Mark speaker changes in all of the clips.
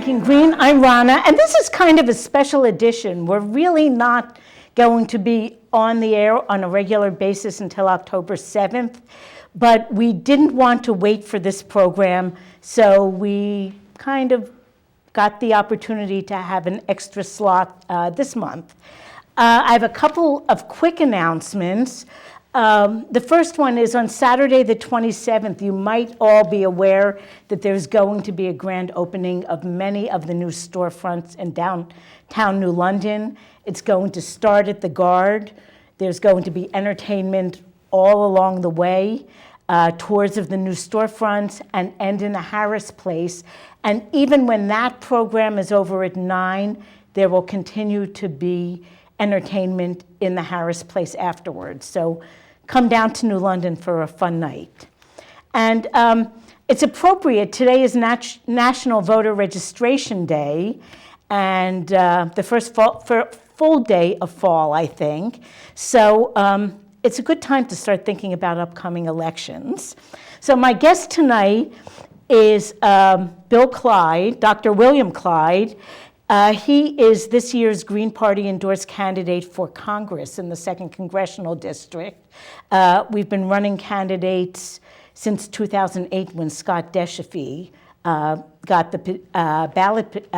Speaker 1: Thinking Green. I'm Ronna, and this is kind of a special edition. We're really not going to be on the air on a regular basis until October 7th, but we didn't want to wait for this program, so we kind of got the opportunity to have an extra slot this month. I have a couple of quick announcements. The first one is on Saturday the 27th, you might all be aware that there's going to be a grand opening of many of the new storefronts in downtown New London. It's going to start at the Guard. There's going to be entertainment all along the way, tours of the new storefronts, and end in the Harris Place. And even when that program is over at 9, there will continue to be entertainment in the Harris Place afterwards. So come down to New London for a fun night. And it's appropriate, today is National Voter Registration Day, and the first full day of fall, I think. So it's a good time to start thinking about upcoming elections. So my guest tonight is Bill Clyde, Dr. William Clyde. He is this year's Green Party endorsed candidate for Congress in the 2nd Congressional District. We've been running candidates since 2008 when Scott Deschaphy got the ballot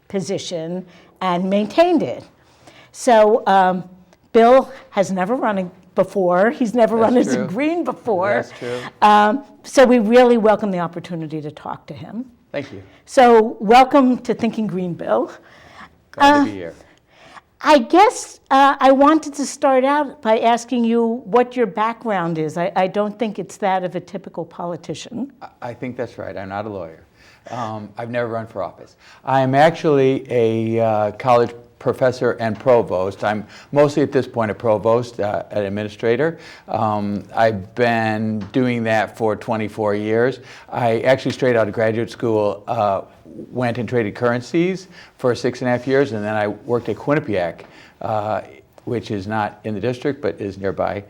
Speaker 1: position and maintained it. So Bill has never run before. He's never run as a Green before.
Speaker 2: That's true.
Speaker 1: So we really welcome the opportunity to talk to him.
Speaker 2: Thank you.
Speaker 1: So welcome to Thinking Green, Bill.
Speaker 2: Glad to be here.
Speaker 1: I guess I wanted to start out by asking you what your background is. I don't think it's that of a typical politician.
Speaker 2: I think that's right. I'm not a lawyer. I've never run for office. I'm actually a college professor and provost. I'm mostly at this point a provost, an administrator. I've been doing that for 24 years. I actually straight out of graduate school went and traded currencies for 6.5 years, and then I worked at Quinnipiac, which is not in the district but is nearby,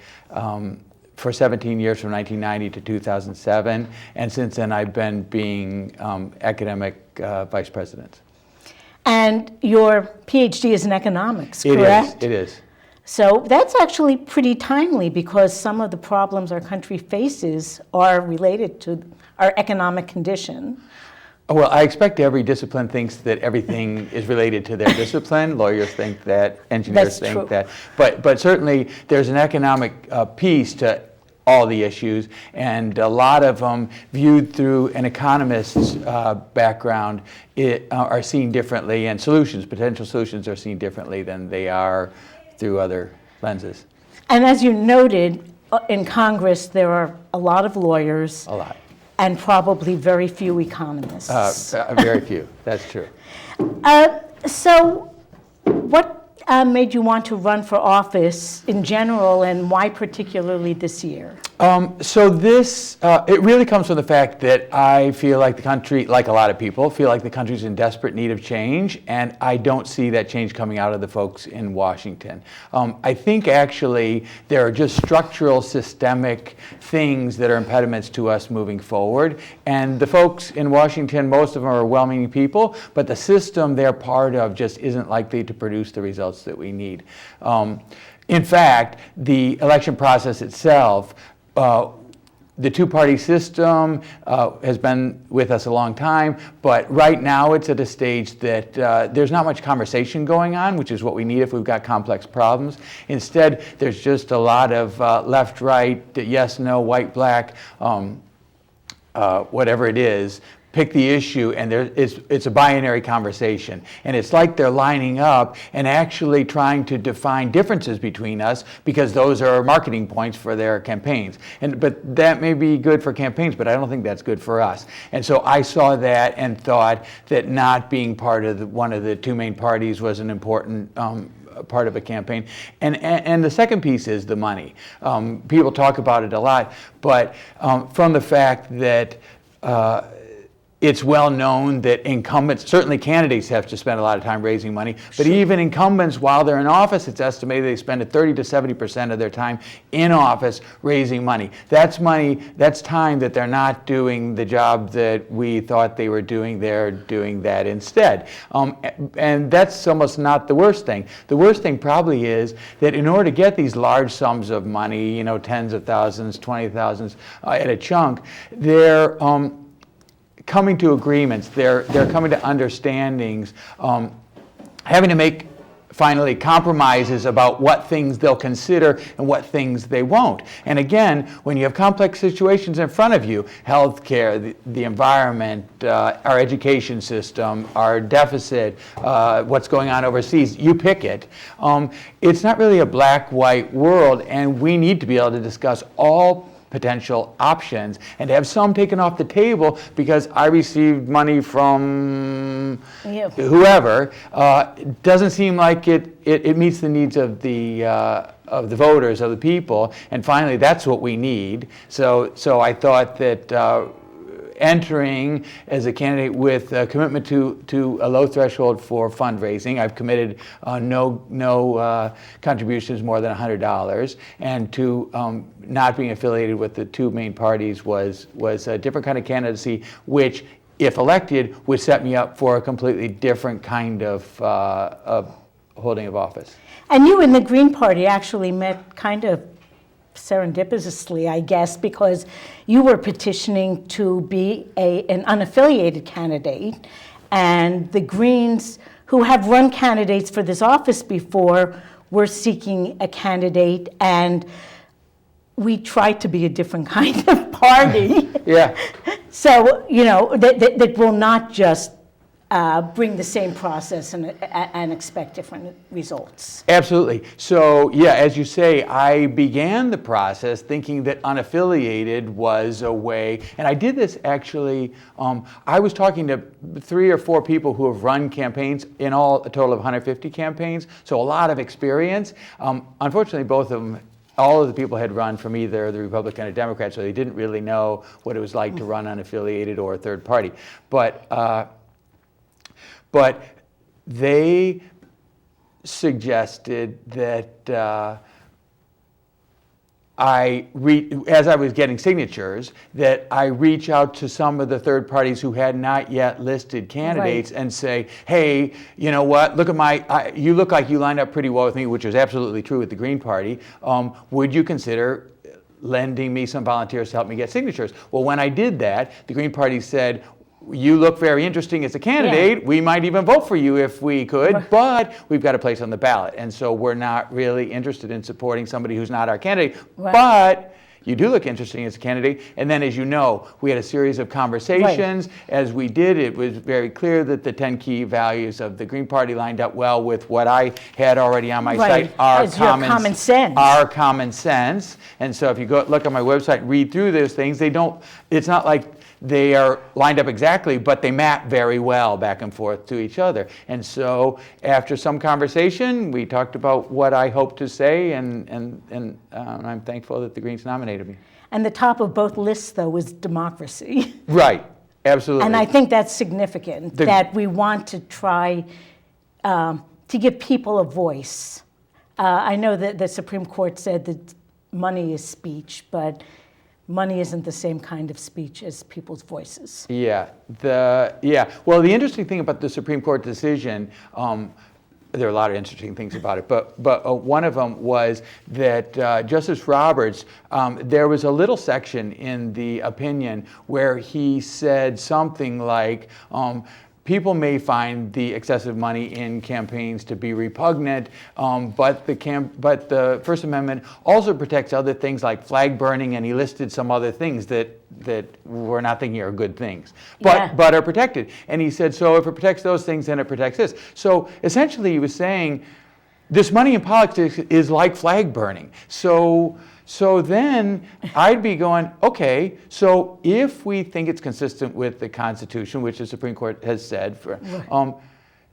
Speaker 2: for 17 years from 1990 to 2007, and since then I've been being academic vice president.
Speaker 1: And your PhD is in economics, correct?
Speaker 2: It is.
Speaker 1: So that's actually pretty timely because some of the problems our country faces are related to our economic condition.
Speaker 2: Well, I expect every discipline thinks that everything is related to their discipline. Lawyers think that, engineers think that. But certainly there's an economic piece to all the issues, and a lot of them viewed through an economist's background are seen differently, and potential solutions are seen differently than they are through other lenses.
Speaker 1: And as you noted, in Congress there are a lot of lawyers.
Speaker 2: A lot.
Speaker 1: And probably very few economists.
Speaker 2: Very few, that's true.
Speaker 1: So what made you want to run for office in general, and why particularly this year?
Speaker 2: So this, it really comes from the fact that I feel like the country, like a lot of people, feel like the country's in desperate need of change, and I don't see that change coming out of the folks in Washington. I think actually there are just structural, systemic things that are impediments to us moving forward, and the folks in Washington, most of them are well-meaning people, but the system they're part of just isn't likely to produce the results that we need. In fact, the election process itself, the two-party system has been with us a long time, but right now it's at a stage that there's not much conversation going on, which is what we need if we've got complex problems. Instead, there's just a lot of left, right, yes, no, white, black, whatever it is. Pick the issue, and it's a binary conversation. And it's like they're lining up and actually trying to define differences between us because those are marketing points for their campaigns. But that may be good for campaigns, but I don't think that's good for us. And so I saw that and thought that not being part of one of the two main parties was an important part of a campaign. And the second piece is the money. People talk about it a lot, but from the fact that it's well known that incumbents, certainly candidates, have to spend a lot of time raising money, but even incumbents, while they're in office, it's estimated they spend 30 to 70% of their time in office raising money. That's money, that's time that they're not doing the job that we thought they were doing. They're doing that instead. And that's almost not the worst thing. The worst thing probably is that in order to get these large sums of money, you know, tens of thousands, 20,000s at a chunk, they're coming to agreements, they're coming to understandings, having to make finally compromises about what things they'll consider and what things they won't. And again, when you have complex situations in front of you, healthcare, the environment, our education system, our deficit, what's going on overseas, you pick it. It's not really a black-white world, and we need to be able to discuss all potential options and to have some taken off the table because I received money from whoever. Doesn't seem like it meets the needs of the voters, of the people, and finally that's what we need. So I thought that entering as a candidate with a commitment to a low threshold for fundraising. I've committed no contributions more than $100, and to not being affiliated with the two main parties was a different kind of candidacy, which, if elected, would set me up for a completely different kind of holding of office.
Speaker 1: And you and the Green Party actually met kind of serendipitously, I guess, because you were petitioning to be an unaffiliated candidate, and the Greens, who have run candidates for this office before, were seeking a candidate, and we tried to be a different kind of party.
Speaker 2: Yeah.
Speaker 1: So, you know, that will not just bring the same process and expect different results.
Speaker 2: Absolutely. So, yeah, as you say, I began the process thinking that unaffiliated was a way, and I did this actually, I was talking to 3 or 4 people who have run campaigns, in all a total of 150 campaigns, so a lot of experience. Unfortunately, both of them, all of the people had run from either the Republican or Democrat, so they didn't really know what it was like to run unaffiliated or a third party. But they suggested that as I was getting signatures, that I reach out to some of the third parties who had not yet listed candidates and say, hey, you know what, look at you look like you lined up pretty well with me, which was absolutely true with the Green Party. Would you consider lending me some volunteers to help me get signatures? Well, when I did that, the Green Party said, you look very interesting as a candidate. Yeah. We might even vote for you if we could, but we've got a place on the ballot. And so we're not really interested in supporting somebody who's not our candidate. Right. But you do look interesting as a candidate. And then, as you know, we had a series of conversations. Right. As we did, it was very clear that the 10 key values of the Green Party lined up well with what I had already on my site. Our common sense. Our common sense. And so if you go look on my website and read through those things, it's not like they are lined up exactly, but they map very well back and forth to each other. And so after some conversation, we talked about what I hope to say, and I'm thankful that the Greens nominated me. And
Speaker 1: the top of both lists, though, was democracy.
Speaker 2: Right, absolutely.
Speaker 1: And I think that's significant, that we want to try to give people a voice. I know that the Supreme Court said that money is speech, but money isn't the same kind of speech as people's voices.
Speaker 2: Yeah. Well, the interesting thing about the Supreme Court decision, there are a lot of interesting things about it, but one of them was that Justice Roberts, there was a little section in the opinion where he said something like, people may find the excessive money in campaigns to be repugnant, but the First Amendment also protects other things like flag burning, and he listed some other things that we're not thinking are good things, but are protected. And he said, so if it protects those things, then it protects this. So essentially he was saying, this money in politics is like flag burning. So then I'd be going, okay, so if we think it's consistent with the Constitution, which the Supreme Court has said,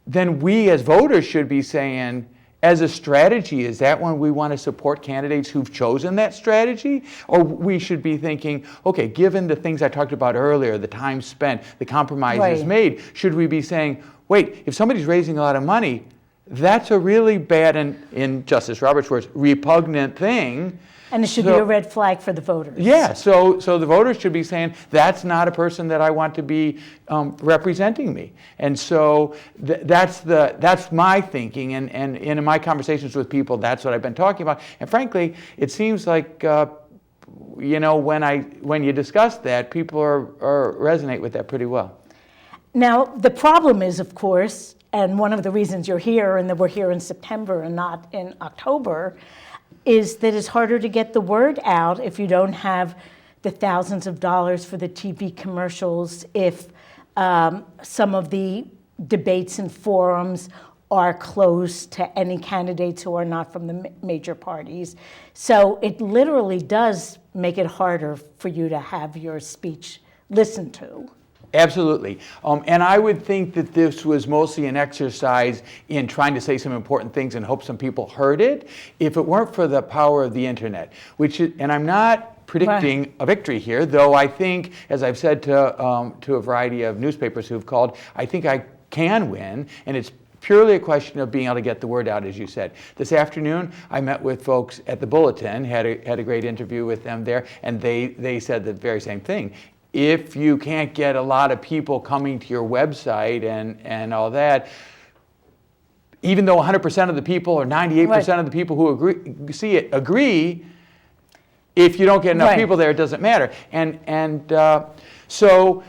Speaker 2: then we as voters should be saying, as a strategy, is that when we want to support candidates who've chosen that strategy? Or we should be thinking, okay, given the things I talked about earlier, the time spent, the compromises
Speaker 1: Right.
Speaker 2: made, should we be saying, wait, if somebody's raising a lot of money, that's a really bad, and in Justice Roberts' words, repugnant thing.
Speaker 1: And it should be a red flag for the voters.
Speaker 2: Yeah, so the voters should be saying, that's not a person that I want to be representing me. And so that's my thinking, and in my conversations with people, that's what I've been talking about. And frankly, it seems like, when you discuss that, people resonate with that pretty well.
Speaker 1: Now, the problem is, of course, and one of the reasons you're here and that we're here in September and not in October, is that it's harder to get the word out if you don't have the thousands of dollars for the TV commercials, if some of the debates and forums are closed to any candidates who are not from the major parties. So it literally does make it harder for you to have your speech listened to.
Speaker 2: Absolutely. And I would think that this was mostly an exercise in trying to say some important things and hope some people heard it, if it weren't for the power of the internet, and I'm not predicting a victory here, though I think, as I've said to a variety of newspapers who've called, I think I can win, and it's purely a question of being able to get the word out, as you said. This afternoon, I met with folks at the Bulletin, had a great interview with them there, and they said the very same thing. If you can't get a lot of people coming to your website and all that, even though 100% of the people or 98% of the people who agree, if you don't get enough people there, it doesn't matter. So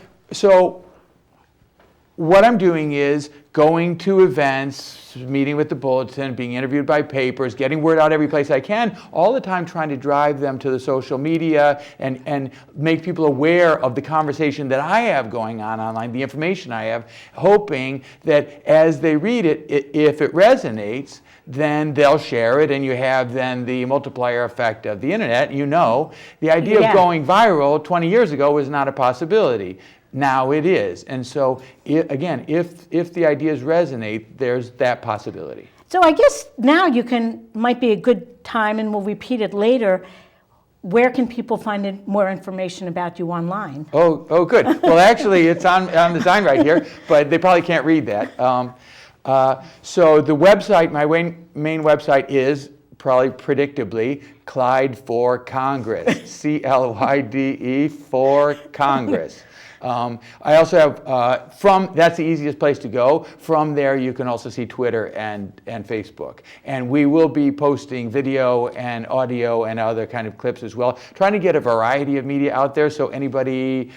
Speaker 2: what I'm doing is going to events, meeting with the Bulletin, being interviewed by papers, getting word out every place I can, all the time trying to drive them to the social media and make people aware of the conversation that I have going on online, the information I have, hoping that as they read it, if it resonates, then they'll share it, and you have then the multiplier effect of the internet. The idea of going viral 20 years ago was not a possibility. Now it is. And so, again, if the ideas resonate, there's that possibility.
Speaker 1: So I guess now might be a good time, and we'll repeat it later. Where can people find more information about you online?
Speaker 2: Oh, good. Well, actually, it's on the sign right here, but they probably can't read that. So the website, my main website is, probably predictably, Clyde for Congress, CLYDE for Congress. I also have, that's the easiest place to go. From there, you can also see Twitter and Facebook. And we will be posting video and audio and other kind of clips as well, trying to get a variety of media out there so anybody,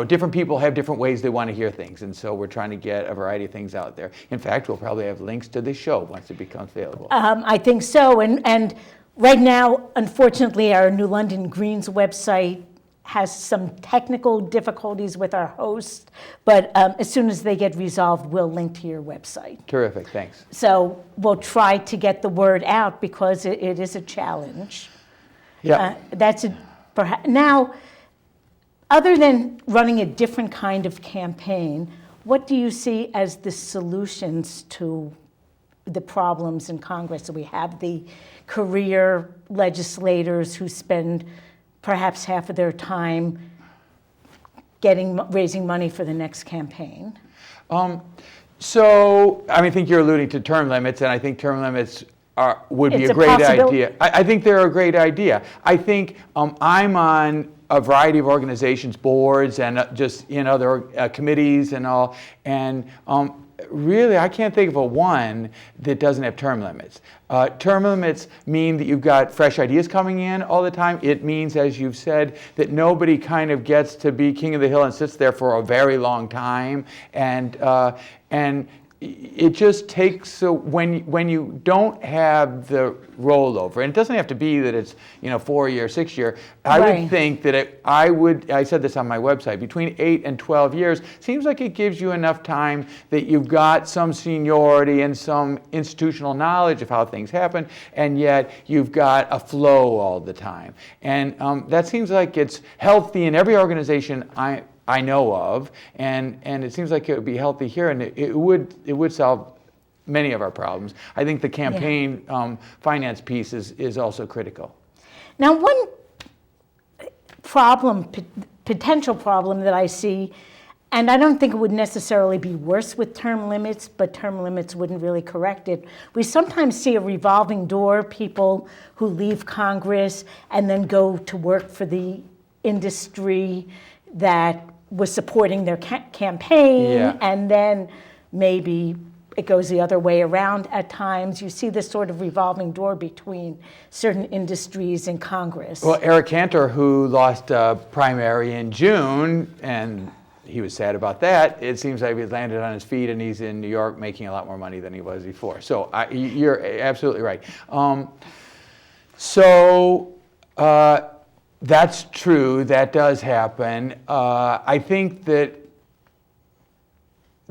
Speaker 2: different people have different ways they want to hear things. And so we're trying to get a variety of things out there. In fact, we'll probably have links to this show once it becomes available.
Speaker 1: I think so. And right now, unfortunately, our New London Greens website has some technical difficulties with our host, but as soon as they get resolved, we'll link to your website.
Speaker 2: Terrific, thanks.
Speaker 1: So we'll try to get the word out because it is a challenge.
Speaker 2: Yeah.
Speaker 1: Now, other than running a different kind of campaign, what do you see as the solutions to the problems in Congress? So we have the career legislators who spend perhaps half of their time raising money for the next campaign.
Speaker 2: So, I think you're alluding to term limits, and I think term limits would be a great idea. I think they're a great idea. I think I'm on a variety of organizations, boards, and just in other committees and all, and really, I can't think of one that doesn't have term limits. Term limits mean that you've got fresh ideas coming in all the time. It means, as you've said, that nobody kind of gets to be king of the hill and sits there for a very long time. And it just takes, so when you don't have the rollover, and it doesn't have to be that it's 4 year, 6 year. I would think that I said this on my website, between 8 and 12 years seems like it gives you enough time that you've got some seniority and some institutional knowledge of how things happen, and yet you've got a flow all the time. And that seems like it's healthy in every organization I know of, and it seems like it would be healthy here, and it would solve many of our problems. I think the campaign finance piece is also critical.
Speaker 1: Now, one problem, potential problem that I see, and I don't think it would necessarily be worse with term limits, but term limits wouldn't really correct it. We sometimes see a revolving door, people who leave Congress and then go to work for the industry that was supporting their campaign, and then maybe it goes the other way around at times. You see this sort of revolving door between certain industries in Congress.
Speaker 2: Well, Eric Cantor, who lost a primary in June, and he was sad about that. It seems like he's landed on his feet and he's in New York making a lot more money than he was before. So you're absolutely right. That's true. That does happen. I think that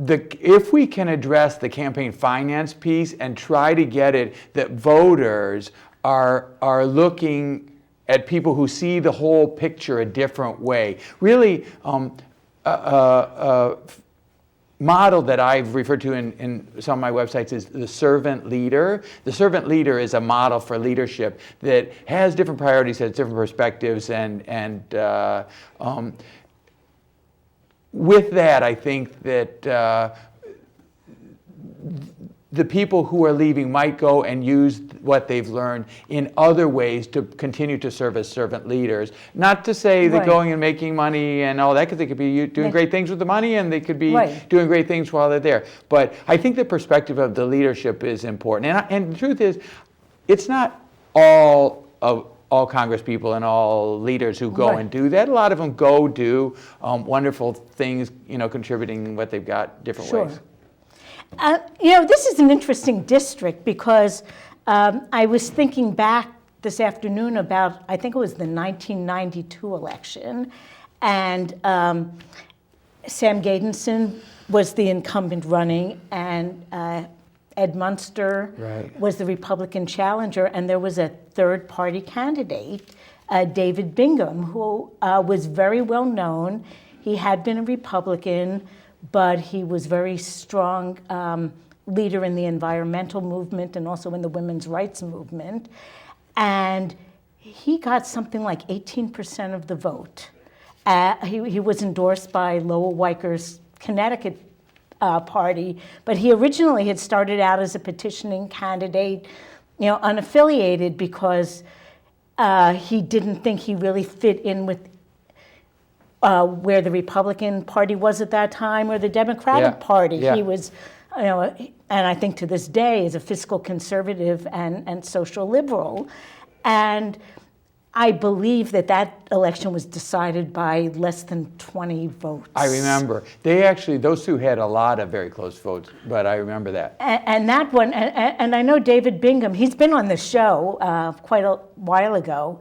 Speaker 2: if we can address the campaign finance piece and try to get it that voters are looking at people who see the whole picture a different way, really. Model that I've referred to in some of my websites is the servant leader. The servant leader is a model for leadership that has different priorities, has different perspectives, and with that, I think that the people who are leaving might go and use what they've learned in other ways to continue to serve as servant leaders. Not to say that going and making money and all that, because they could be doing great things with the money and they could be doing great things while they're there. But I think the perspective of the leadership is important. And the truth is, it's not all Congress people and all leaders who go and do that. A lot of them go do wonderful things, contributing what they've got different ways.
Speaker 1: This is an interesting district because I was thinking back this afternoon about, I think it was the 1992 election, and Sam Gadenson was the incumbent running, and Ed Munster was the Republican challenger, and there was a third-party candidate, David Bingham, who was very well known. He had been a Republican, but he was very strong leader in the environmental movement and also in the women's rights movement. And he got something like 18% of the vote. He was endorsed by Lowell Weiker's Connecticut party, but he originally had started out as a petitioning candidate, unaffiliated, because he didn't think he really fit in with where the Republican Party was at that time or the Democratic Party. He was, and I think to this day is a fiscal conservative and social liberal. And I believe that election was decided by less than 20 votes.
Speaker 2: I remember. Those two had a lot of very close votes, but I remember that.
Speaker 1: And that one, and I know David Bingham, he's been on the show quite a while ago,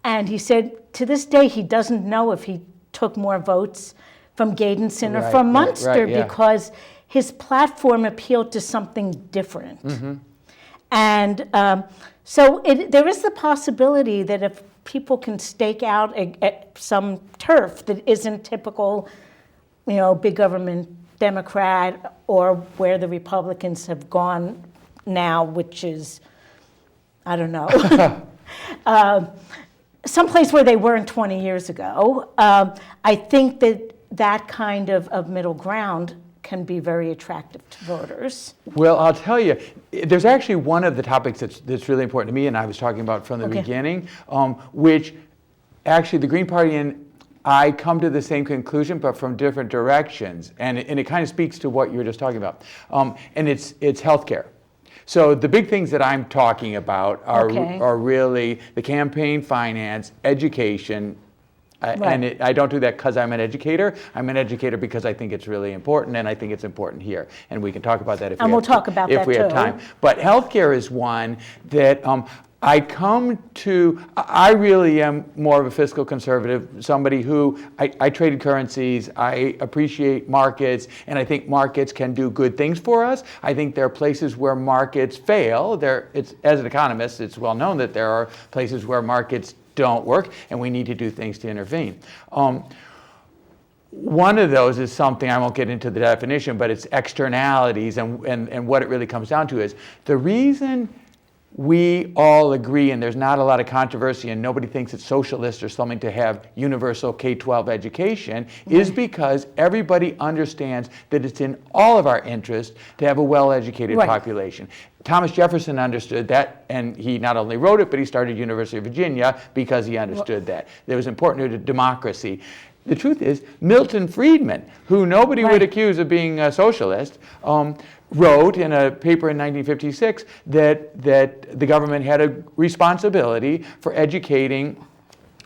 Speaker 1: and he said to this day he doesn't know if he took more votes from Gadenson or from Munster because his platform appealed to something different. And so there is the possibility that if people can stake out some turf that isn't typical, big government Democrat, or where the Republicans have gone now, which is, I don't know, someplace where they weren't 20 years ago. I think that kind of middle ground can be very attractive to voters.
Speaker 2: Well, I'll tell you, there's actually one of the topics that's really important to me, and I was talking about from the beginning, which actually the Green Party and I come to the same conclusion, but from different directions, and it kind of speaks to what you were just talking about, and it's healthcare. So the big things that I'm talking about are really the campaign finance, education, and I don't do that because I'm an educator. I'm an educator because I think it's really important, and I think it's important here. And we can talk about that if we have time. But healthcare is one that I really am more of a fiscal conservative, somebody who, I traded currencies, I appreciate markets, and I think markets can do good things for us. I think there are places where markets fail. As an economist, it's well known that there are places where markets don't work, and we need to do things to intervene. one of those is something, I won't get into the definition, but it's externalities, and what it really comes down to is the reason we all agree, and there's not a lot of controversy, and nobody thinks it's socialist or something to have universal K-12 education, is because everybody understands that it's in all of our interest to have a well-educated population. Thomas Jefferson understood that, and he not only wrote it, but he started University of Virginia because he understood that. It was important to democracy. The truth is, Milton Friedman, who nobody would accuse of being a socialist, wrote in a paper in 1956 that the government had a responsibility for educating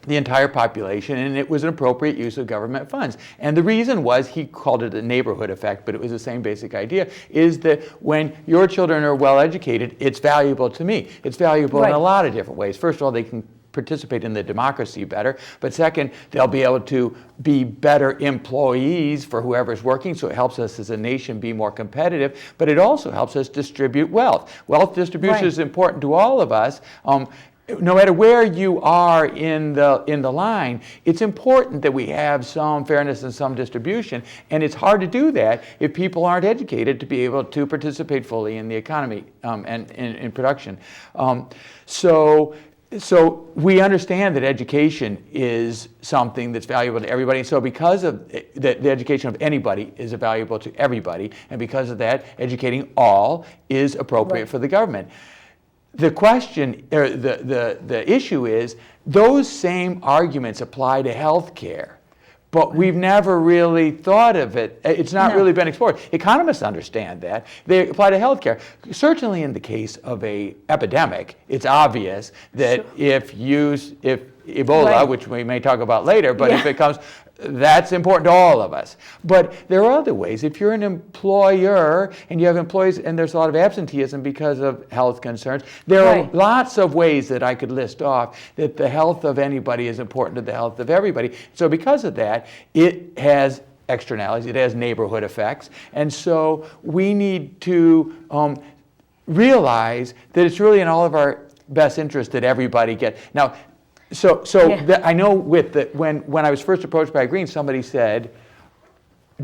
Speaker 2: the entire population, and it was an appropriate use of government funds. And the reason was, he called it a neighborhood effect, but it was the same basic idea, is that when your children are well educated, it's valuable to me. It's valuable in a lot of different ways. First of all, they can participate in the democracy better, but second, they'll be able to be better employees for whoever's working, so it helps us as a nation be more competitive, but it also helps us distribute wealth. Wealth distribution is important to all of us. No matter where you are in the line, it's important that we have some fairness and some distribution, and it's hard to do that if people aren't educated to be able to participate fully in the economy and in production. So we understand that education is something that's valuable to everybody. So because of the education of anybody is valuable to everybody, and because of that, educating all is appropriate for the government. The question, or the issue is, those same arguments apply to health care. But we've never really thought of it. It's not really been explored. Economists understand that. They apply to healthcare. Certainly in the case of an epidemic, it's obvious that if Ebola, which we may talk about later, but if it comes, that's important to all of us. But there are other ways. If you're an employer and you have employees and there's a lot of absenteeism because of health concerns, there are lots of ways that I could list off that the health of anybody is important to the health of everybody. So because of that, it has externalities, it has neighborhood effects. And so we need to realize that it's really in all of our best interest that everybody get. Now, I know when I was first approached by Green, somebody said,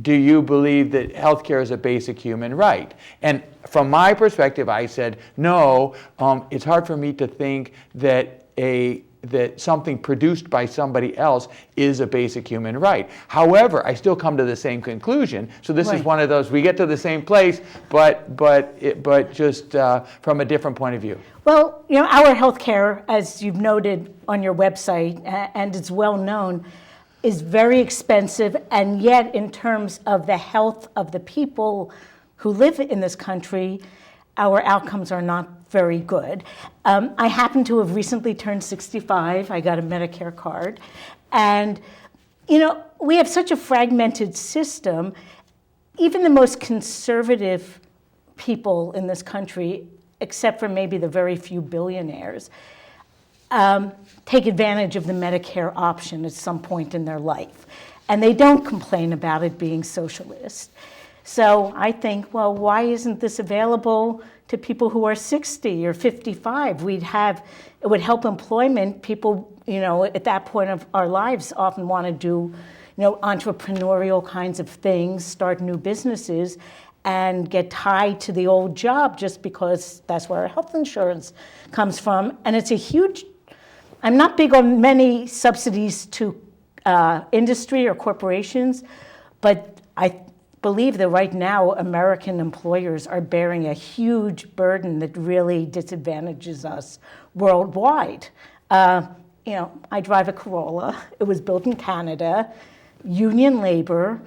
Speaker 2: do you believe that healthcare is a basic human right? And from my perspective, I said, no, it's hard for me to think that something produced by somebody else is a basic human right. However, I still come to the same conclusion. So this is one of those, we get to the same place, but just from a different point of view.
Speaker 1: Well, our healthcare, as you've noted on your website, and it's well known, is very expensive, and yet in terms of the health of the people who live in this country, our outcomes are not very good. I happen to have recently turned 65. I got a Medicare card. And, we have such a fragmented system. Even the most conservative people in this country, except for maybe the very few billionaires, take advantage of the Medicare option at some point in their life. And they don't complain about it being socialist. So I think, well, why isn't this available to people who are 60 or 55? It would help employment. People, at that point of our lives often want to do, entrepreneurial kinds of things, start new businesses, and get tied to the old job just because that's where our health insurance comes from. And it's I'm not big on many subsidies to industry or corporations, but I believe that right now American employers are bearing a huge burden that really disadvantages us worldwide. I drive a Corolla. It was built in Canada, union labor,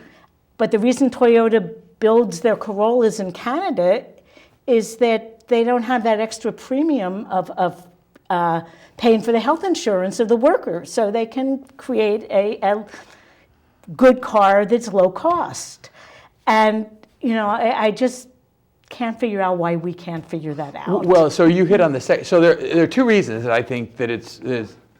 Speaker 1: but the reason Toyota builds their Corollas in Canada is that they don't have that extra premium of paying for the health insurance of the worker, so they can create a good car that's low cost. And, I just can't figure out why we can't figure that out.
Speaker 2: Well, so you hit on the second. So there are two reasons that I think that it's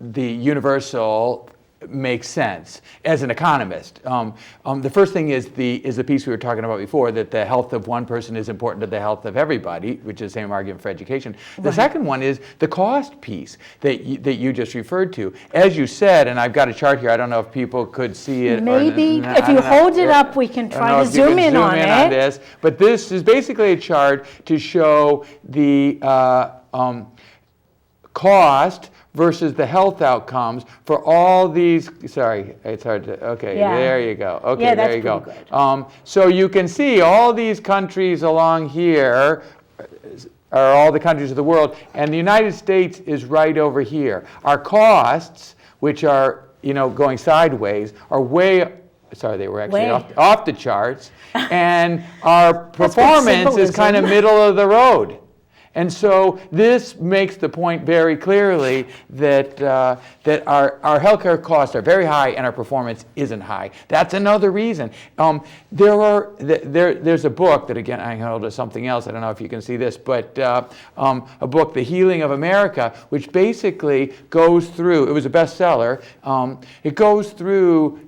Speaker 2: the universal makes sense as an economist. The first thing is the piece we were talking about before, that the health of one person is important to the health of everybody, which is the same argument for education. The second one is the cost piece that you just referred to. As you said, and I've got a chart here, I don't know if people could see it.
Speaker 1: Maybe if you hold it up, we can try to zoom in on it.
Speaker 2: This, but this is basically a chart to show the cost versus the health outcomes for all these, sorry, it's hard to, okay, there you go. Okay,
Speaker 1: yeah,
Speaker 2: there you go.
Speaker 1: Good.
Speaker 2: So you can see all these countries along here are all the countries of the world, and the United States is right over here. Our costs, which are, going sideways, are they were actually off the charts, and our performance is kind of middle of the road. And so this makes the point very clearly that our healthcare costs are very high and our performance isn't high. That's another reason. There's a book that, again, I hold to something else. I don't know if you can see this, but a book, The Healing of America, which basically goes through, it was a bestseller, it goes through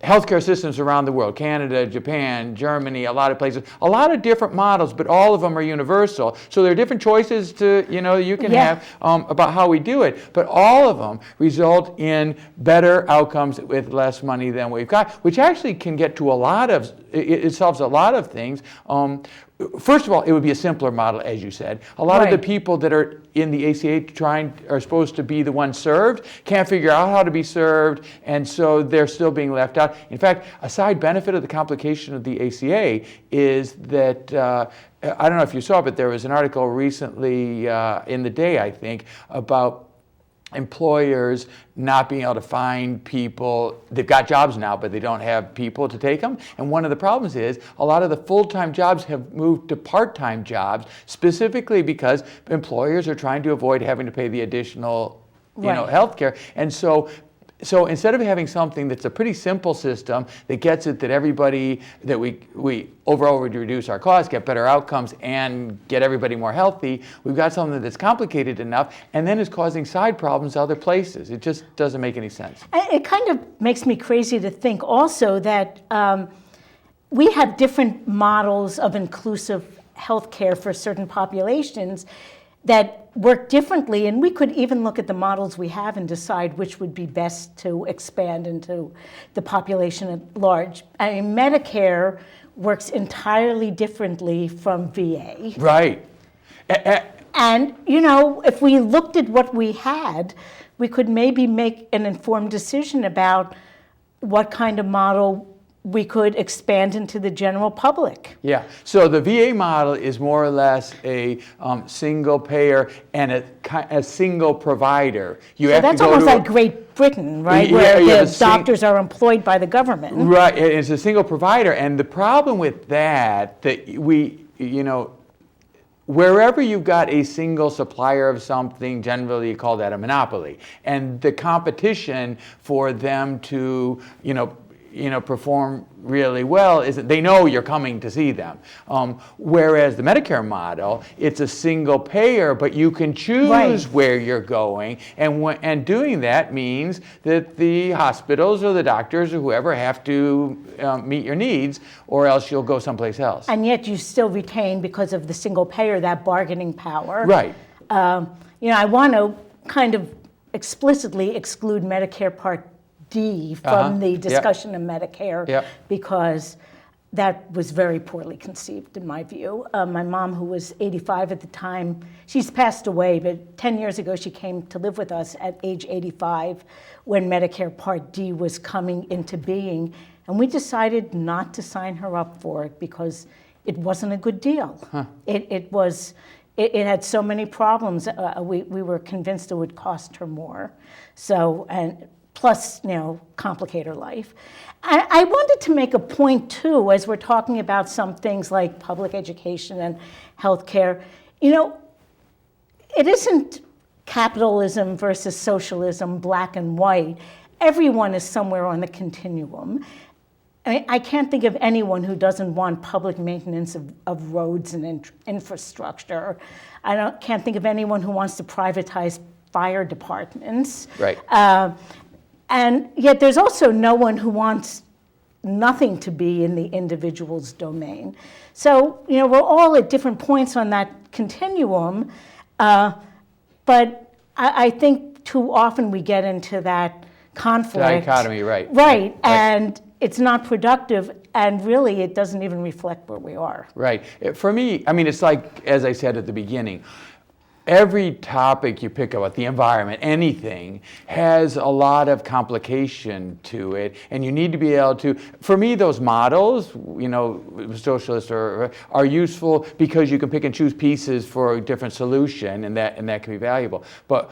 Speaker 2: healthcare systems around the world, Canada, Japan, Germany, a lot of places, a lot of different models, but all of them are universal. So there are different choices you can have about how we do it, but all of them result in better outcomes with less money than we've got, which actually can get to it solves a lot of things. First of all, it would be a simpler model, as you said. A lot of the people that are in the ACA are supposed to be the ones served, can't figure out how to be served, and so they're still being left out. In fact, a side benefit of the complication of the ACA is that, I don't know if you saw, but there was an article recently in the Day, I think, about employers not being able to find people. They've got jobs now, but they don't have people to take them. And one of the problems is a lot of the full-time jobs have moved to part-time jobs, specifically because employers are trying to avoid having to pay the additional health care. And so instead of having something that's a pretty simple system that gets it that everybody, that we overall would reduce our costs, get better outcomes, and get everybody more healthy, we've got something that's complicated enough and then is causing side problems other places. It just doesn't make any sense.
Speaker 1: It kind of makes me crazy to think also that we have different models of inclusive health care for certain populations that work differently, and we could even look at the models we have and decide which would be best to expand into the population at large. I mean, Medicare works entirely differently from VA.
Speaker 2: Right.
Speaker 1: And, if we looked at what we had, we could maybe make an informed decision about what kind of model we could expand into the general public.
Speaker 2: Yeah, so the VA model is more or less a single payer and a single provider.
Speaker 1: That's almost like Great Britain, right? Where the doctors are employed by the government.
Speaker 2: Right, it's a single provider. And the problem with that wherever you've got a single supplier of something, generally you call that a monopoly. And the competition for them to, perform really well is that they know you're coming to see them. Whereas the Medicare model, it's a single payer, but you can choose where you're going, and doing that means that the hospitals or the doctors or whoever have to meet your needs, or else you'll go someplace else.
Speaker 1: And yet you still retain, because of the single payer, that bargaining power.
Speaker 2: Right.
Speaker 1: I want to kind of explicitly exclude Medicare Part D from the discussion of Medicare because that was very poorly conceived in my view. My mom, who was 85 at the time, she's passed away, but 10 years ago she came to live with us at age 85 when Medicare Part D was coming into being, and we decided not to sign her up for it because it wasn't a good deal. It had so many problems. We were convinced it would cost her more. Plus, complicate her life. I wanted to make a point, too, as we're talking about some things like public education and healthcare. It isn't capitalism versus socialism, black and white. Everyone is somewhere on the continuum. I can't think of anyone who doesn't want public maintenance of roads and infrastructure. Can't think of anyone who wants to privatize fire departments.
Speaker 2: Right.
Speaker 1: And yet there's also no one who wants nothing to be in the individual's domain. So, we're all at different points on that continuum, but I think too often we get into that conflict.
Speaker 2: Dichotomy, right.
Speaker 1: Right, and it's not productive, and really it doesn't even reflect where we are.
Speaker 2: Right. For me, it's like, as I said at the beginning, every topic you pick about, the environment, anything, has a lot of complication to it, and you need to be able to, for me, those models, socialists are useful because you can pick and choose pieces for a different solution, and that can be valuable. But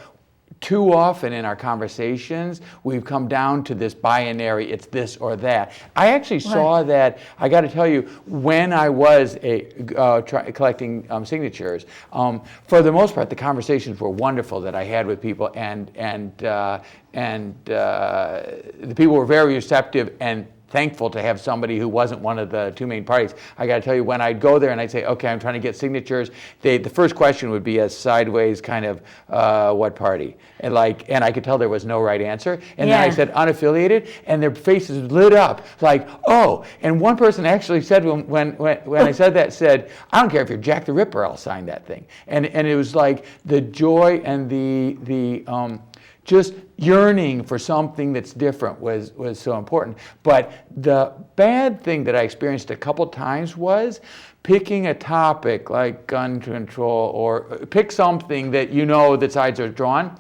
Speaker 2: too often in our conversations, we've come down to this binary, it's this or that. I actually saw that, I got to tell you, when I was collecting signatures, for the most part, the conversations were wonderful that I had with people, and the people were very receptive and thankful to have somebody who wasn't one of the two main parties. I got to tell you, when I'd go there and I'd say, okay, I'm trying to get signatures, the first question would be a sideways kind of, what party? And I could tell there was no right answer. And then I said unaffiliated, and their faces lit up like, oh. And one person actually said, when I said that, said, I don't care if you're Jack the Ripper, I'll sign that thing. And it was like the joy and the just yearning for something that's different was so important. But the bad thing that I experienced a couple times was picking a topic like gun control, or pick something that the sides are drawn.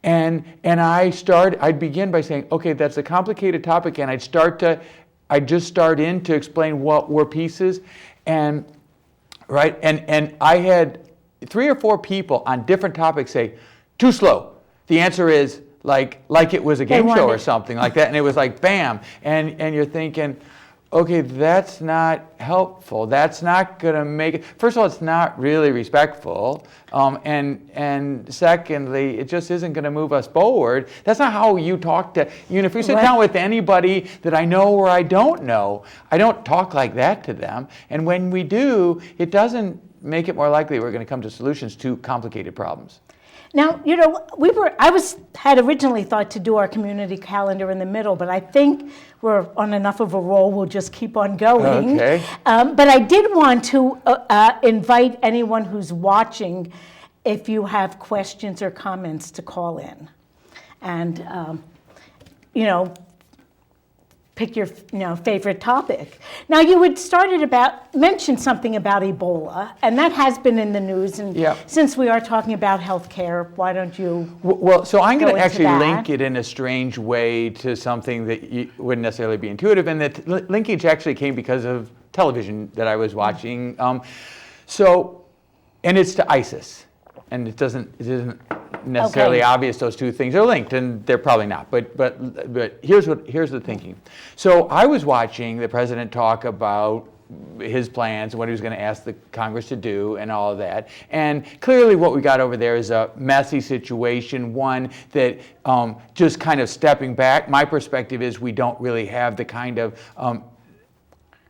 Speaker 2: And I'd begin by saying, okay, that's a complicated topic, and I'd just start in to explain what were pieces. And I had 3 or 4 people on different topics say, too slow. The answer is like it was a game show or something like that, and it was like bam, and you're thinking, okay, that's not helpful. That's not going to make it. First of all, it's not really respectful, and secondly, it just isn't going to move us forward. That's not how you talk to. If you sit down with anybody that I know or I don't know, I don't talk like that to them. And when we do, it doesn't make it more likely we're going to come to solutions to complicated problems.
Speaker 1: Now, had originally thought to do our community calendar in the middle, but I think we're on enough of a roll, we'll just keep on going.
Speaker 2: Okay.
Speaker 1: But I did want to invite anyone who's watching, if you have questions or comments, to call in. And, pick your favorite topic. Now, you had mentioned something about Ebola, and that has been in the news. And since we are talking about healthcare, why don't you?
Speaker 2: Well, so I'm going to actually link it in a strange way to something that wouldn't necessarily be intuitive, and that linkage actually came because of television that I was watching. And it's to ISIS, and it isn't necessarily obvious those two things are linked, and they're probably not. But here's the thinking. So I was watching the president talk about his plans and what he was going to ask the Congress to do and all of that. And clearly what we got over there is a messy situation, one that just kind of stepping back. My perspective is we don't really have the kind of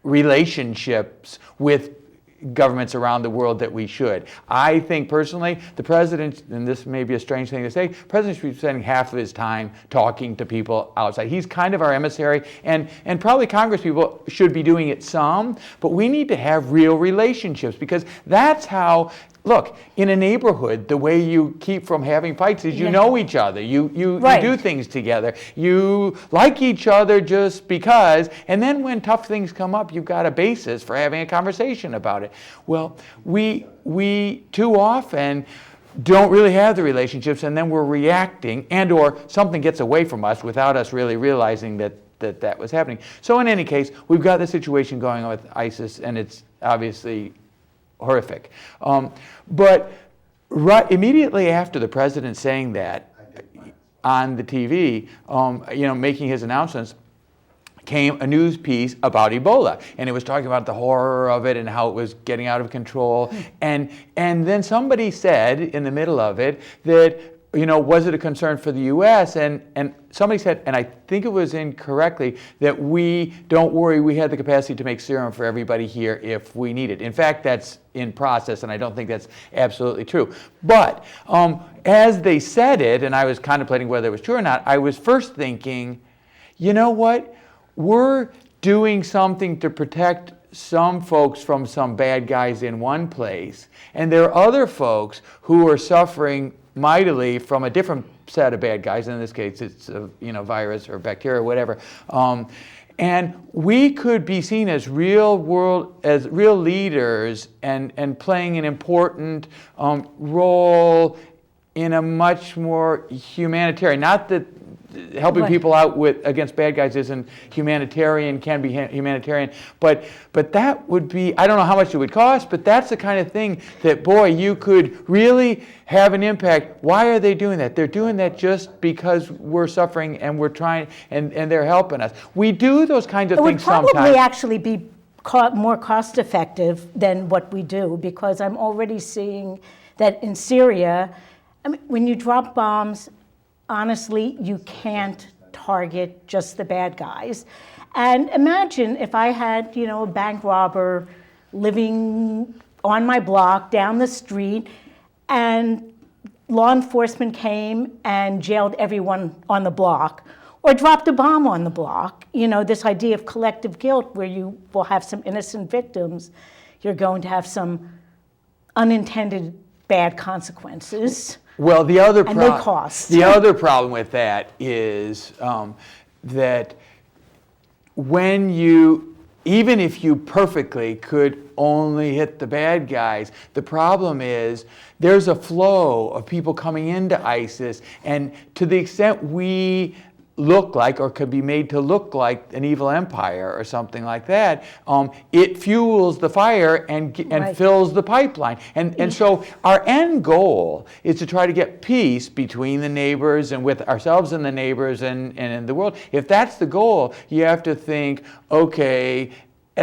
Speaker 2: relationships with governments around the world that we should. I think personally, the president, and this may be a strange thing to say, the president should be spending half of his time talking to people outside. He's kind of our emissary, and probably Congress people should be doing it some, but we need to have real relationships, because that's how, look, in a neighborhood, the way you keep from having fights is you know each other. You do things together. You like each other just because, and then when tough things come up, you've got a basis for having a conversation about it. Well, we too often don't really have the relationships, and then we're reacting, and or something gets away from us without us really realizing that was happening. So in any case, we've got the situation going on with ISIS, and it's obviously horrific. But immediately after the president saying that on the TV, making his announcements, came a news piece about Ebola, and it was talking about the horror of it and how it was getting out of control. And then somebody said in the middle of it that was it a concern for the U.S.? And somebody said, and I think it was incorrectly, that don't worry, we had the capacity to make serum for everybody here if we need it. In fact, that's in process, and I don't think that's absolutely true. But as they said it, and I was contemplating whether it was true or not, I was first thinking, you know what? We're doing something to protect some folks from some bad guys in one place, and there are other folks who are suffering mightily from a different set of bad guys. In this case, it's a virus or bacteria or whatever. And we could be seen as real leaders and playing an important role in a much more humanitarian. Not that helping people out against bad guys isn't humanitarian, can be humanitarian, but that would be, I don't know how much it would cost, but that's the kind of thing that, boy, you could really have an impact. Why are they doing that? They're doing that just because we're suffering and we're trying, and they're helping us. We do those kinds of things sometimes.
Speaker 1: It would probably actually be more cost effective than what we do, because I'm already seeing that in Syria, I mean, when you drop bombs, honestly, you can't target just the bad guys. And imagine if I had, a bank robber living on my block down the street, and law enforcement came and jailed everyone on the block, or dropped a bomb on the block. This idea of collective guilt, where you will have some innocent victims, you're going to have some unintended bad consequences.
Speaker 2: Well, the other
Speaker 1: other
Speaker 2: problem with that is that even if you perfectly could only hit the bad guys, the problem is there's a flow of people coming into ISIS, and to the extent we look like, or could be made to look like, an evil empire or something like that, it fuels the fire and fills the pipeline. And so our end goal is to try to get peace between the neighbors and with ourselves and the neighbors and in the world. If that's the goal, you have to think, okay,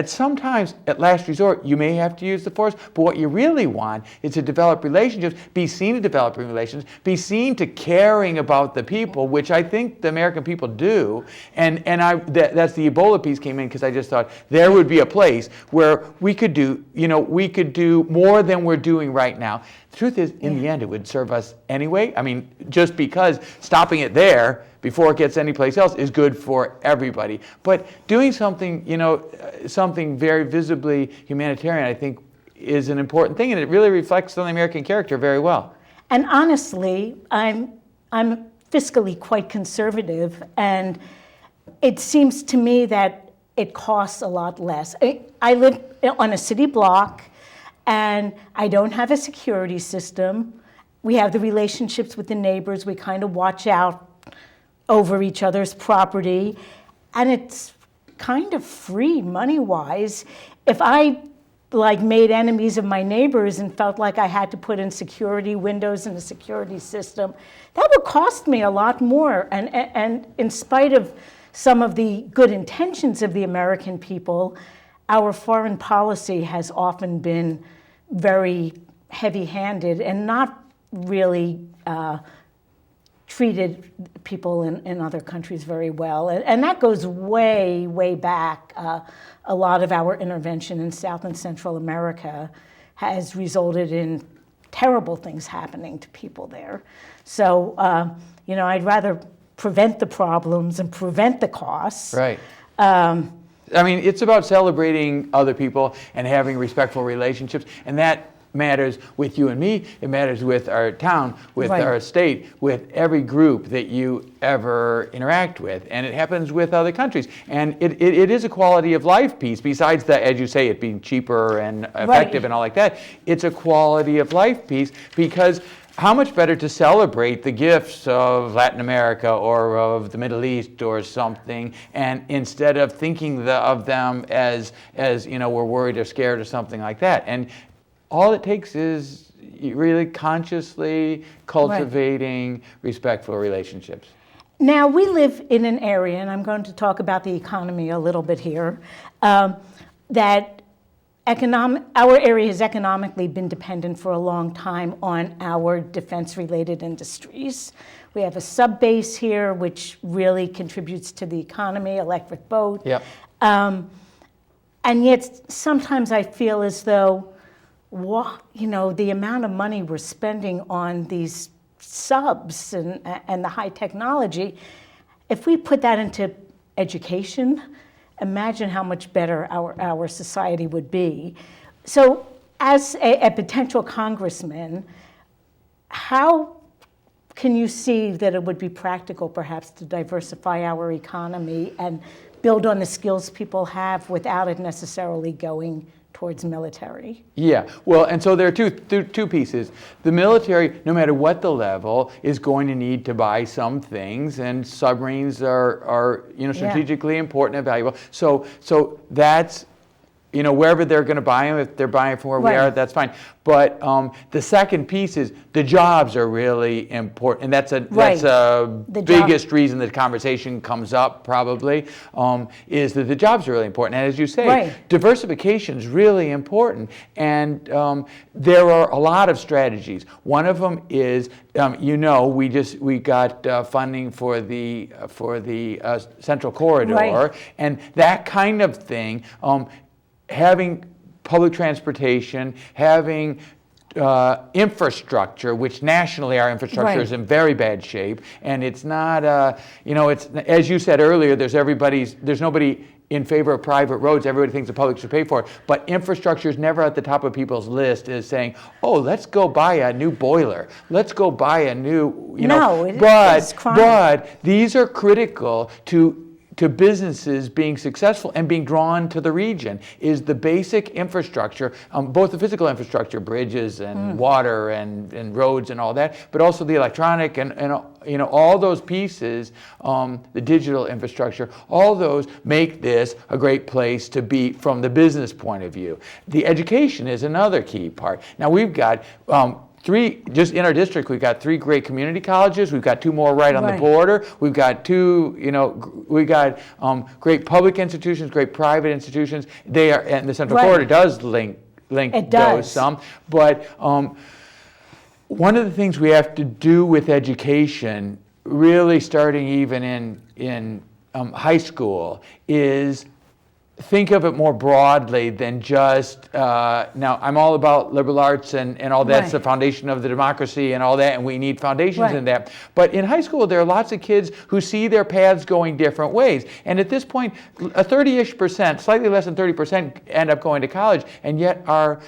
Speaker 2: sometimes, at last resort, you may have to use the force, but what you really want is to develop relationships, be seen to developing relations, be seen to caring about the people, which I think the American people do. And that's the Ebola piece came in, because I just thought there would be a place where we could do more than we're doing right now. The truth is, in the end, it would serve us anyway. I mean, just because stopping it there before it gets anyplace else is good for everybody. But doing something, something very visibly humanitarian, I think, is an important thing, and it really reflects on the American character very well.
Speaker 1: And honestly, I'm fiscally quite conservative, and it seems to me that it costs a lot less. I live on a city block, and I don't have a security system. We have the relationships with the neighbors. We kind of watch out over each other's property, and it's kind of free money-wise. If I made enemies of my neighbors and felt like I had to put in security windows in the security system, that would cost me a lot more. And in spite of some of the good intentions of the American people, our foreign policy has often been very heavy-handed and not really treated people in other countries very well. And that goes way, way back. A lot of our intervention in South and Central America has resulted in terrible things happening to people there. So, I'd rather prevent the problems and prevent the costs.
Speaker 2: Right. I mean, it's about celebrating other people and having respectful relationships, and that matters with you and me. It matters with our town, with our state, with every group that you ever interact with, and it happens with other countries. And it is a quality of life piece, besides that, as you say, it being cheaper and effective and all like that. It's a quality of life piece, because how much better to celebrate the gifts of Latin America or of the Middle East or something, and instead of thinking of them as we're worried or scared or something like that. And all it takes is really consciously cultivating respectful relationships.
Speaker 1: Now, we live in an area, and I'm going to talk about the economy a little bit here, that our area has economically been dependent for a long time on our defense-related industries. We have a sub-base here, which really contributes to the economy, electric boat.
Speaker 2: Yep.
Speaker 1: And yet, sometimes I feel as though, the amount of money we're spending on these subs and the high technology, if we put that into education, imagine how much better our society would be. So as a potential congressman, how can you see that it would be practical perhaps to diversify our economy and build on the skills people have without it necessarily going towards military?
Speaker 2: Yeah, well, and so there are two pieces. The military, no matter what the level, is going to need to buy some things, and submarines are strategically important and valuable. So that's, wherever they're going to buy them, if they're buying from where we are, that's fine. But the second piece is the jobs are really important, and that's the biggest reason the conversation comes up probably, is that the jobs are really important. And as you say, diversification is really important, and there are a lot of strategies. One of them is, we got funding for the Central Corridor, and that kind of thing. Having public transportation, having infrastructure, which nationally our infrastructure is in very bad shape, and it's not, it's, as you said earlier, there's nobody in favor of private roads. Everybody thinks the public should pay for it, but infrastructure is never at the top of people's list is saying, oh, let's go buy a new boiler. Let's go buy a new, but these are critical to businesses being successful and being drawn to the region, is the basic infrastructure, both the physical infrastructure, bridges and water and roads and all that, but also the electronic and all those pieces, the digital infrastructure, all those make this a great place to be from the business point of view. The education is another key part. Now we've got just in our district, we've got 3 great community colleges. We've got 2 more right on the border. We've got 2, great public institutions, great private institutions. They are, and the Central Corridor does link those some. But one of the things we have to do with education, really starting even in high school, is think of it more broadly than just, now I'm all about liberal arts and all that's the foundation of the democracy and all that, and we need foundations in that. But in high school, there are lots of kids who see their paths going different ways. And at this point, a 30-ish%, slightly less than 30% end up going to college, and yet our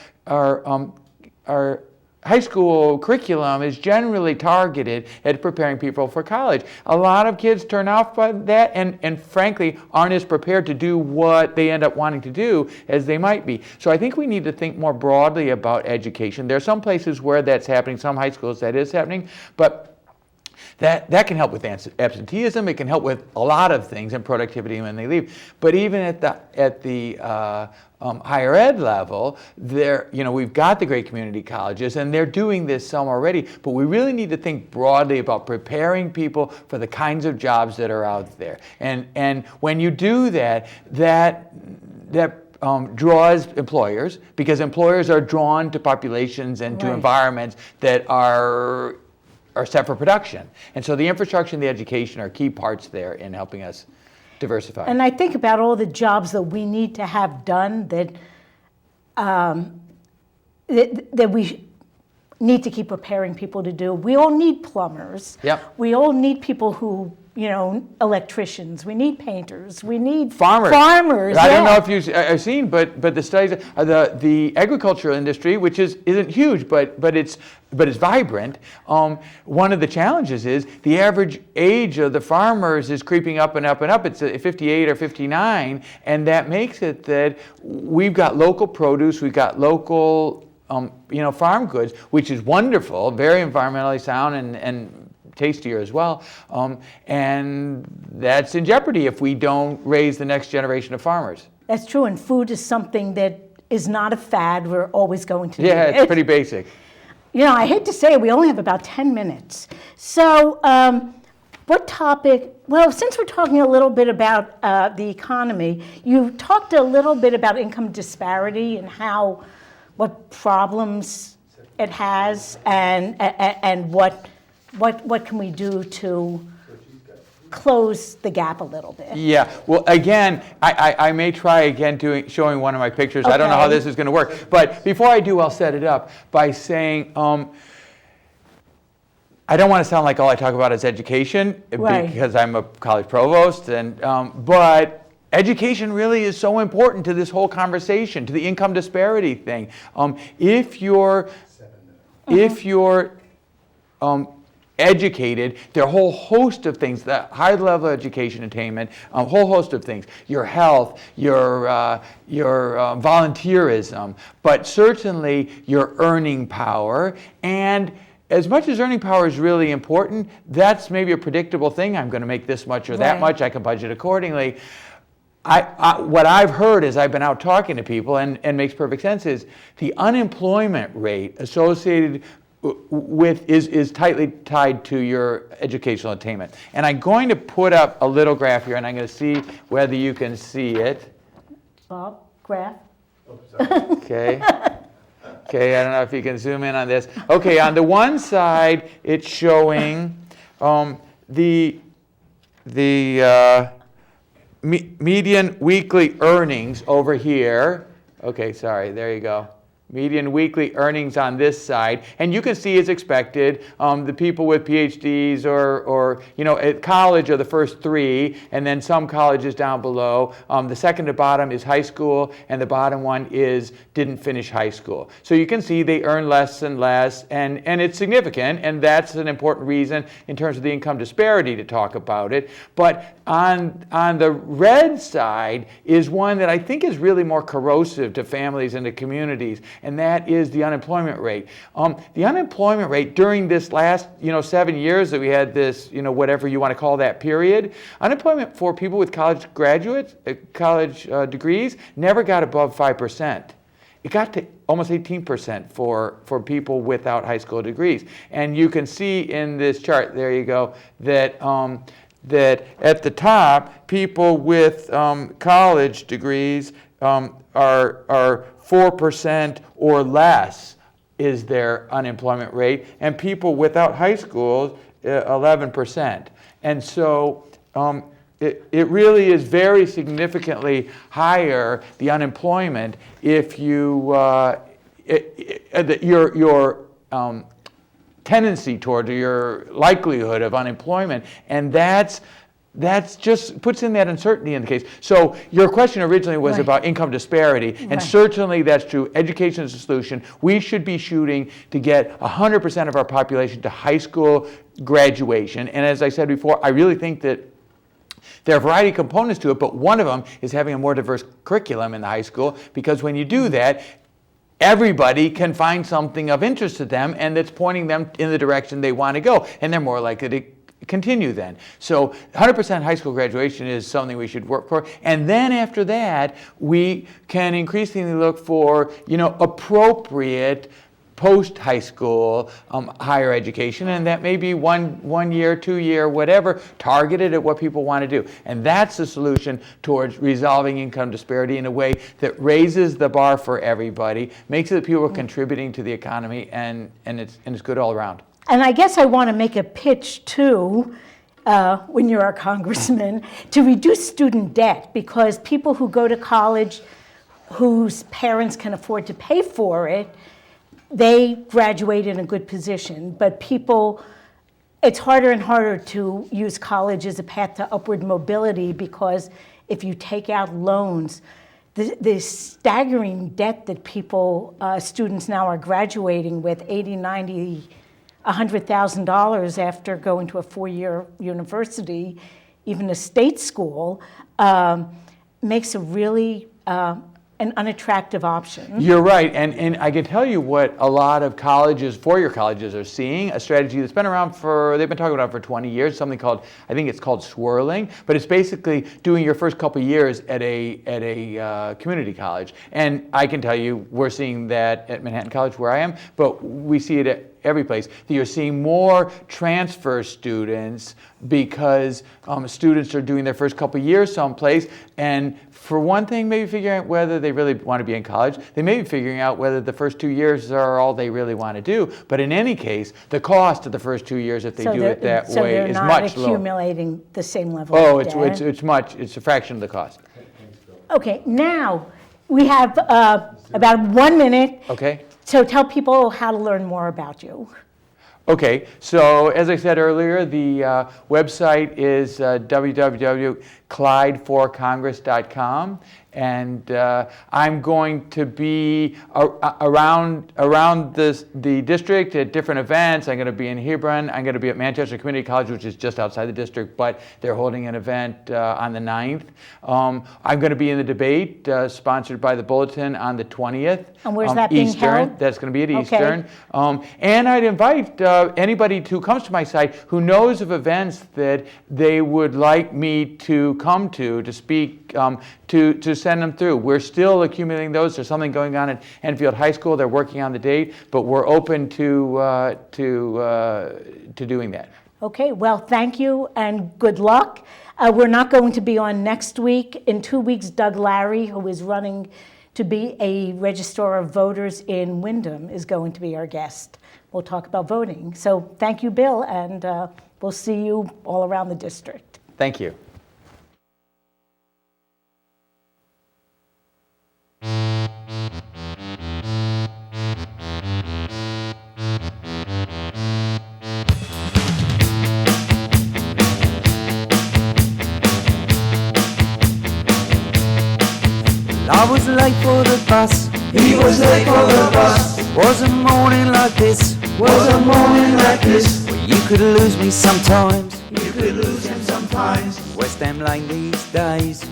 Speaker 2: high school curriculum is generally targeted at preparing people for college. A lot of kids turn off by that and frankly aren't as prepared to do what they end up wanting to do as they might be. So I think we need to think more broadly about education. There are some places where that's happening, some high schools that is happening, but that can help with absenteeism. It can help with a lot of things and productivity when they leave. But even at the higher ed level, we've got the great community colleges, and they're doing this some already. But we really need to think broadly about preparing people for the kinds of jobs that are out there. And when you do that draws employers, because employers are drawn to populations and to environments that are set for production. And so the infrastructure and the education are key parts there in helping us diversify.
Speaker 1: And I think about all the jobs that we need to have done that we need to keep preparing people to do. We all need plumbers.
Speaker 2: Yep.
Speaker 1: We all need people who, electricians. We need painters. We need
Speaker 2: farmers.
Speaker 1: I
Speaker 2: don't know if you've seen, but the studies, the agricultural industry, which isn't huge, but it's vibrant. One of the challenges is the average age of the farmers is creeping up and up and up. It's 58 or 59, and that makes it that we've got local produce, we've got local farm goods, which is wonderful, very environmentally sound and tastier as well, and that's in jeopardy if we don't raise the next generation of farmers.
Speaker 1: That's true, and food is something that is not a fad. We're always going to do
Speaker 2: Yeah,
Speaker 1: it.
Speaker 2: it's pretty basic.
Speaker 1: I hate to say it, we only have about 10 minutes. So what topic, well, since we're talking a little bit about the economy, you talked a little bit about income disparity and what problems it has, and what can we do to close the gap a little bit.
Speaker 2: Yeah, well, again, I may try again showing one of my pictures. I don't know how
Speaker 1: Okay.
Speaker 2: this is going to work. But before I do, I'll set it up by saying, I don't want to sound like all I talk about is education,
Speaker 1: Right.
Speaker 2: because I'm a college provost, but education really is so important to this whole conversation, to the income disparity thing. If you're educated, there are a whole host of things, the high level education attainment, a whole host of things, your health, your volunteerism, but certainly your earning power. And as much as earning power is really important, that's maybe a predictable thing. I'm going to make this much or that
Speaker 1: Right.
Speaker 2: much, I can budget accordingly. What I've heard as I've been out talking to people, and makes perfect sense, is the unemployment rate associated with is tightly tied to your educational attainment. And I'm going to put up a little graph here, and I'm going to see whether you can see it.
Speaker 1: Bob, graph?
Speaker 2: Okay. Okay, I don't know if you can zoom in on this. Okay, on the one side, it's showing the median weekly earnings over here. Okay, sorry, there you go. Median weekly earnings on this side, and you can see as expected, the people with PhDs or at college are the first three, and then some colleges down below. The second to bottom is high school, and the bottom one is didn't finish high school. So you can see they earn less and less, and it's significant, and that's an important reason in terms of the income disparity to talk about it. But on the red side is one that I think is really more corrosive to families and to communities, and that is the unemployment rate. The unemployment rate during this last 7 years that we had this, whatever you want to call that period, unemployment for people with college degrees never got above 5%. It got to almost 18% for people without high school degrees. And you can see in this chart, there you go, that at the top, people with college degrees are 4% or less is their unemployment rate, and people without high schools, 11%. And so it really is very significantly higher, the unemployment, if your tendency toward your likelihood of unemployment, and that's just puts in that uncertainty in the case. So your question originally was
Speaker 1: Right.
Speaker 2: about income disparity, and
Speaker 1: Right.
Speaker 2: certainly that's true. Education is a solution. We should be shooting to get 100% of our population to high school graduation. And as I said before, I really think that there are a variety of components to it, but one of them is having a more diverse curriculum in the high school, because when you do that, everybody can find something of interest to them and that's pointing them in the direction they want to go, and they're more likely to continue then. So 100% high school graduation is something we should work for. And then after that, we can increasingly look for, appropriate post-high school higher education, and that may be one year, 2 year, whatever, targeted at what people want to do. And that's the solution towards resolving income disparity in a way that raises the bar for everybody, makes it that people are contributing to the economy, and it's good all around.
Speaker 1: And I guess I want to make a pitch too, when you're a congressman, to reduce student debt, because people who go to college whose parents can afford to pay for it, they graduate in a good position. But it's harder and harder to use college as a path to upward mobility, because if you take out loans, the staggering debt that students now are graduating with, $80,000, $90,000, $100,000 after going to a 4-year university, even a state school, makes a really an unattractive option.
Speaker 2: You're right, and I can tell you what a lot of colleges, four-year colleges, are seeing, a strategy that's been around they've been talking about it for 20 years, something called, I think it's called swirling, but it's basically doing your first couple years at a community college. And I can tell you, we're seeing that at Manhattan College where I am, but we see it at every place, that you're seeing more transfer students because students are doing their first couple years someplace, and for one thing, maybe figuring out whether they really want to be in college. They may be figuring out whether the first 2 years are all they really want to do. But in any case, the cost of the first 2 years, if they do it that way, is much lower.
Speaker 1: So they're not accumulating the same level of debt.
Speaker 2: It's a fraction of the cost.
Speaker 1: Okay, now we have about 1 minute.
Speaker 2: Okay.
Speaker 1: So tell people how to learn more about you.
Speaker 2: Okay, so as I said earlier, the website is www.clydeforcongress.com, and I'm going to be around the district at different events. I'm going to be in Hebron. I'm going to be at Manchester Community College, which is just outside the district, but they're holding an event on the 9th. I'm going to be in the debate sponsored by the Bulletin on the 20th.
Speaker 1: And where's that being
Speaker 2: Eastern.
Speaker 1: held?
Speaker 2: That's going to be at
Speaker 1: Okay.
Speaker 2: Eastern. And I'd invite anybody who comes to my site who knows of events that they would like me to come to speak, to send them through. We're still accumulating those. There's something going on at Enfield High School. They're working on the date, but we're open to doing that.
Speaker 1: Okay, well, thank you and good luck. We're not going to be on next week. In 2 weeks, Doug Larry, who is running to be a registrar of voters in Wyndham, is going to be our guest. We'll talk about voting. So thank you, Bill, and we'll see you all around the district.
Speaker 2: Thank you.
Speaker 3: I was late for the bus.
Speaker 4: He was late for the bus.
Speaker 3: Was a morning like this.
Speaker 4: Was a morning like this.
Speaker 3: Well, you could lose me sometimes.
Speaker 4: You could lose him sometimes.
Speaker 3: West Ham Lane these days,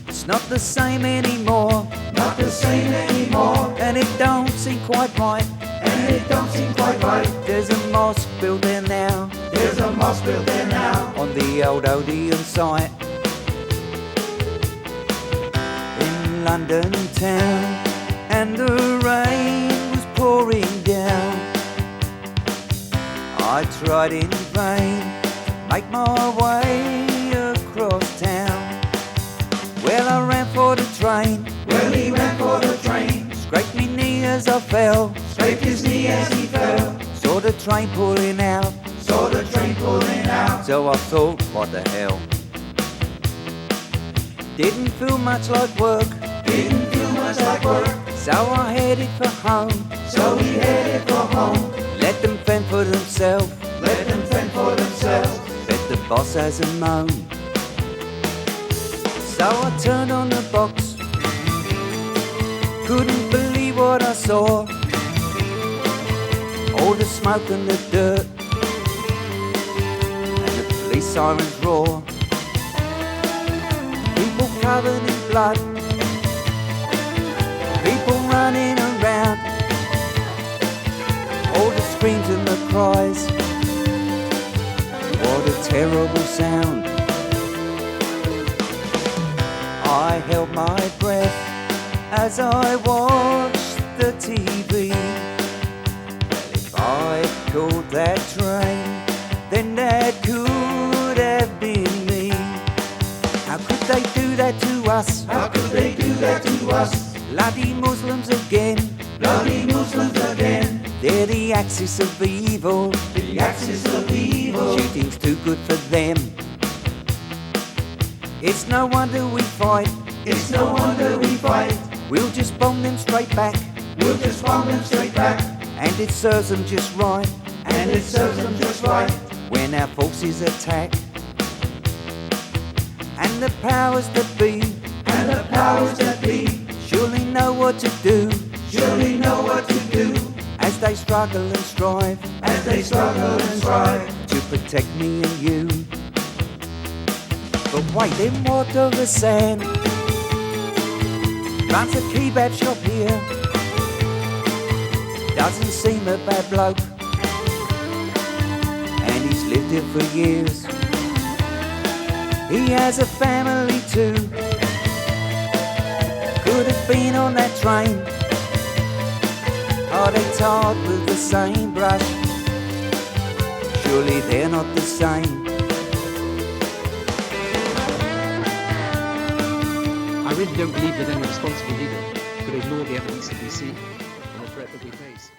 Speaker 3: it's not the same anymore.
Speaker 4: Not the same anymore.
Speaker 3: And it don't seem quite right.
Speaker 4: And it don't seem quite right.
Speaker 3: There's a mosque built there now.
Speaker 4: There's a mosque built there now.
Speaker 3: On the old Odeon site in London town, and the rain was pouring down. I tried in vain to make my way across town. Well, I ran for the train.
Speaker 4: Well, he ran for the train.
Speaker 3: Scraped me knee as I fell.
Speaker 4: Scraped his knee as he fell.
Speaker 3: Saw the train pulling out.
Speaker 4: Saw the train pulling out.
Speaker 3: So I thought, what the hell? Didn't feel much like work.
Speaker 4: Didn't feel much like work.
Speaker 3: So I headed for home.
Speaker 4: So he headed for home.
Speaker 3: Let them fend for themselves.
Speaker 4: Let them fend for themselves.
Speaker 3: Bet the boss has a moan. So I turned on the box. Couldn't believe what I saw. All the smoke and the dirt, and the police sirens roar. People covered in blood. People running around. All the screams and the cries. What a terrible sound. I held my breath as I watched the TV. Well, if I caught that train, then that could have been me. How could they do that to us?
Speaker 4: How could they do that to us?
Speaker 3: Bloody Muslims again.
Speaker 4: Bloody Muslims again.
Speaker 3: They're the axis of evil.
Speaker 4: The axis of evil.
Speaker 3: Shooting's too good for them. It's no wonder we fight.
Speaker 4: It's no wonder we fight.
Speaker 3: We'll just bomb them straight back.
Speaker 4: We'll just bomb them straight back.
Speaker 3: And it serves them just right.
Speaker 4: And it serves them just right.
Speaker 3: When our forces attack. And the powers that be.
Speaker 4: And the powers that be.
Speaker 3: Surely know what to do.
Speaker 4: Surely know what to do.
Speaker 3: As they struggle and strive.
Speaker 4: As they struggle and strive.
Speaker 3: To protect me and you. But wait, then what of the sand? runs a kebab shop here. Doesn't seem a bad bloke, and he's lived here for years. He has a family too. Could have been on that train. Are they tarred with the same brush? Surely they're not the same.
Speaker 5: I really don't believe that any responsible leader could ignore the evidence that we see and the threat that we face.